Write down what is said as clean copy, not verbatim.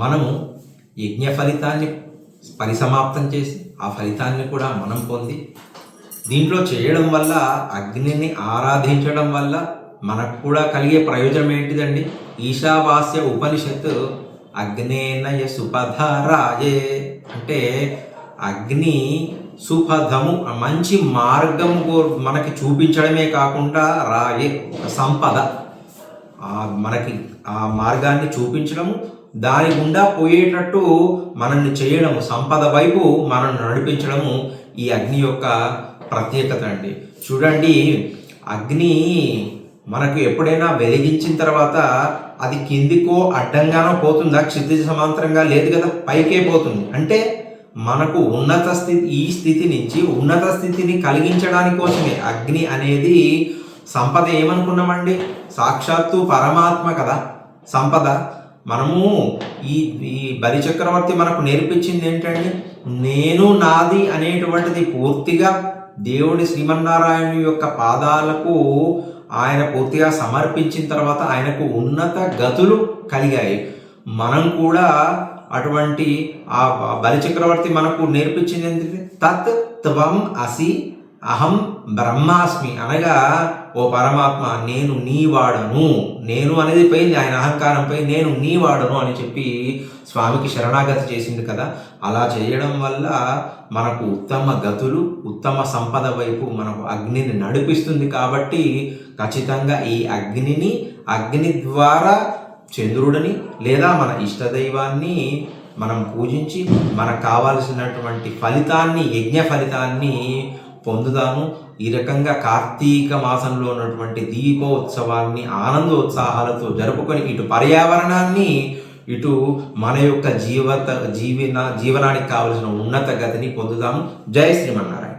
మనము యజ్ఞ ఫలితాన్ని పరిసమాప్తం చేసి ఆ ఫలితాన్ని కూడా మనం పొంది దీంట్లో చేయడం వల్ల అగ్నిని ఆరాధించడం వల్ల మనకు కూడా కలిగే ప్రయోజనం ఏంటిదండి? ఈశావాస్య ఉపనిషత్తు అగ్నేనయ సుపధరాయే అంటే అగ్ని సుపథము మంచి మార్గము మనకి చూపించడమే కాకుండా రాయే సంపద మనకి ఆ మార్గాన్ని చూపించడము, దాని గుండా పోయేటట్టు మనల్ని చేయడము, సంపద వైపు మనల్ని నడిపించడము ఈ అగ్ని యొక్క ప్రత్యేకత అండి. చూడండి, అగ్ని మనకు ఎప్పుడైనా వెలిగించిన తర్వాత అది కిందికో అడ్డంగానో పోతుందా? క్షితిజ సమాంతరంగా లేదు కదా, పైకే పోతుంది. అంటే మనకు ఉన్నత స్థితి, ఈ స్థితి నుంచి ఉన్నత స్థితిని కలిగించడానికి కోసమే అగ్ని అనేది. సంపద ఏమనుకున్నామండి? సాక్షాత్తు పరమాత్మ కదా సంపద. మనము ఈ ఈ బలిచక్రవర్తి మనకు నేర్పించింది ఏంటండి? నేను నాది అనేటువంటిది పూర్తిగా దేవుడి శ్రీమన్నారాయణ యొక్క పాదాలకు ఆయన పూర్తిగా సమర్పించిన తర్వాత ఆయనకు ఉన్నత గతులు కలిగాయి. మనం కూడా అటువంటి ఆ బలిచక్రవర్తి మనకు నేర్పించింది ఏంటంటే తత్ త్వం అసి అహం బ్రహ్మాస్మి అనగా, ఓ పరమాత్మ నేను నీవాడను, నేను అనేది పోయింది ఆయన అహంకారంపై, నేను నీవాడను అని చెప్పి స్వామికి శరణాగతి చేసింది కదా. అలా చేయడం వల్ల మనకు ఉత్తమ గతులు, ఉత్తమ సంపద వైపు మనకు అగ్నిని నడిపిస్తుంది. కాబట్టి ఖచ్చితంగా ఈ అగ్ని ద్వారా చంద్రుడిని లేదా మన ఇష్టదైవాన్ని మనం పూజించి మనకు కావాల్సినటువంటి ఫలితాన్ని, యజ్ఞ ఫలితాన్ని పొందుదాము. ఈ రకంగా కార్తీక మాసంలో ఉన్నటువంటి దీపోత్సవాన్ని ఆనందోత్సాహాలతో జరుపుకొని ఇటు పర్యావరణాన్ని, ఇటు మన యొక్క జీవనానికి కావలసిన ఉన్నత గతిని పొందుదాము. జై శ్రీమన్నారాయణ.